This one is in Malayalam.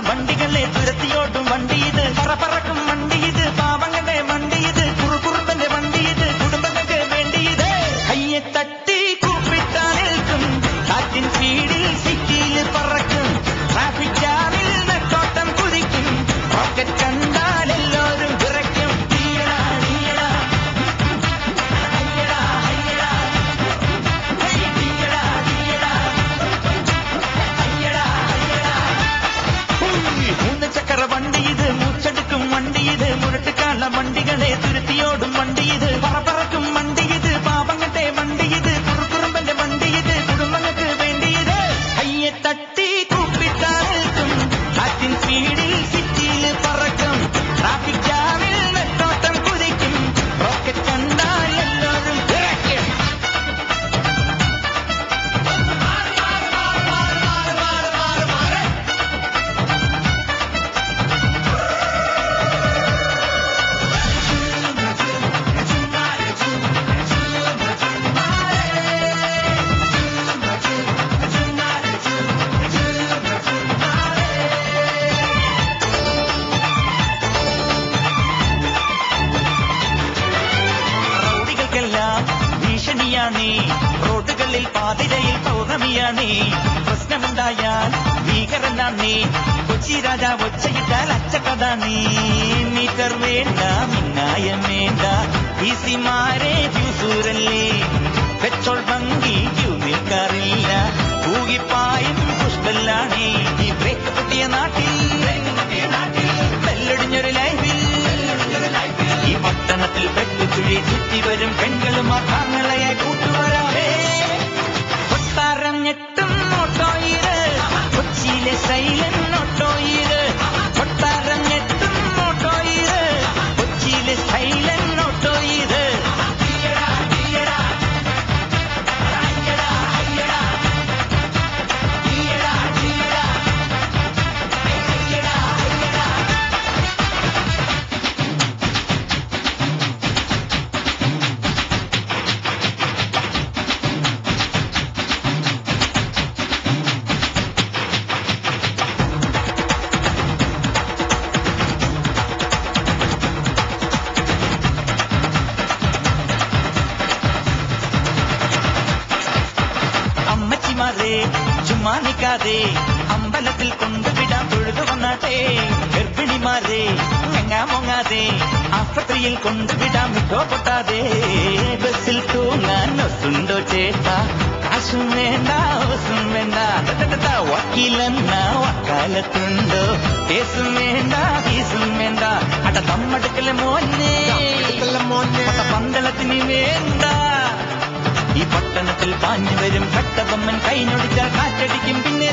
വണ്ടികളെ തുരത്തിയോട്ടും വണ്ടി ഇത്, പറക്കും വണ്ടി ഇത്, പാവങ്ങളുടെ വണ്ടി ഇത്, കുറുകുറുപ്പന്റെ വണ്ടി ഇത്, കുടുംബങ്ങൾക്ക് വേണ്ടി ഇത്. കയ്യെ തട്ടി കൂപ്പിട്ടാൽ നിൽക്കും, കാറ്റിൻ സ്പീഡിൽ സിറ്റിയിൽ പറക്കും, ട്രാഫിക് ജാമിൽ നെട്ടോട്ടം കുതിക്കും, റോക്കറ്റ് കണ്ടാൽ എല്ലാവരും വിറയ്ക്കും. വണ്ടി ഇത്, മൂച്ചെടുക്കും വണ്ടി ഇത്, മുരട്ടുകാല വണ്ടികളെ തുരുത്തിയോടും വണ്ടി ഇത്, പറക്കും വണ്ടി ഇത്, പാവങ്ങളുടെ വണ്ടി ഇത്, കുറുകുറുമ്പന്റെ വണ്ടി ഇത്, കുടുംബങ്ങൾക്ക് വേണ്ടി ഇത്. കയ്യെ തട്ടി കൂപ്പിട്ടാൽ നിൽക്കും, കാറ്റിൻ സ്പീഡിൽ സിറ്റിയിൽ പറക്കും, ട്രാഫിക് ജാമിൽ നെട്ടോട്ടം കുതിക്കും, റോക്കറ്റ് കണ്ടാൽ എല്ലാവരും വിറയ്ക്കും. ഭീഷണിയാണേ റോഡുകളിൽ പാതിരയിൽ പൗർണമിയാണേ, പ്രശ്നമുണ്ടായാൽ ഭീകരനാണേ, കൊച്ചി രാജാവ് ഒച്ചയിട്ടാൽ അച്ചക്കഥാണേ. മീറ്റർ വേണ്ട, മിന്നായം വേണ്ട, ഈസിമാരെ ഫ്യൂസൂരല്ലേ, പെട്രോൾ ബങ്കി ക്യൂ നിൽക്കാറില്ല, പൂകിപ്പായും പുഷ്പല്ലാണേ. ഈ ബ്രേക്ക് പൊട്ടിയ നാട്ടിൽ ബെല്ലൊടിഞ്ഞൊരു ലൈഫിൽ ഈ പട്ടണത്തിൽ പെട്ടുചുഴി ചുറ്റി വരും പെൺകളും ആങ്ങളയായി കൂട്ടുവരാമേ. കൊട്ടാരം ഞെട്ടും ഓട്ടോയിര്, കൊച്ചിയിലെ ശൈലൻ ഓട്ടോയിര്, കൊട്ടാരം ഞെട്ടും ഓട്ടോയിര്, കൊച്ചിയിലെ ശൈലൻ ഓട്ടോയിര്. അമ്മച്ചിമാരെ ചുമ്മാ നിൽക്കാതെ അമ്പലത്തിൽ കൊണ്ടുവിടാൻ തൊഴുതു വന്നാട്ടെ, ഗർഭിണിമാരെ ഞങ്ങാമൊങ്ങാതെ ആസ്പത്രിയിൽ കൊണ്ടുവിടാൻ വിട്ടോ പൊട്ടാതെ, ബസ്സിൽ തൂങ്ങാൻ ഒസുണ്ടോ ചേട്ടാ, കാശും വേണ്ട ഓസും വേണ്ട, വക്കീലെന്ന വക്കാലത്തുണ്ടോ, കേസും വേണ്ട ഫീസും വേണ്ട, അട തമ്മടുക്കലെ മോനെ പന്തളത്തിന് വേണ്ട. ഈ പട്ടണത്തിൽ പാഞ്ഞു വരും കട്ടബൊമ്മൻ കൈഞ്ഞൊടിച്ചാൽ കാറ്റടിക്കും പിന്നെ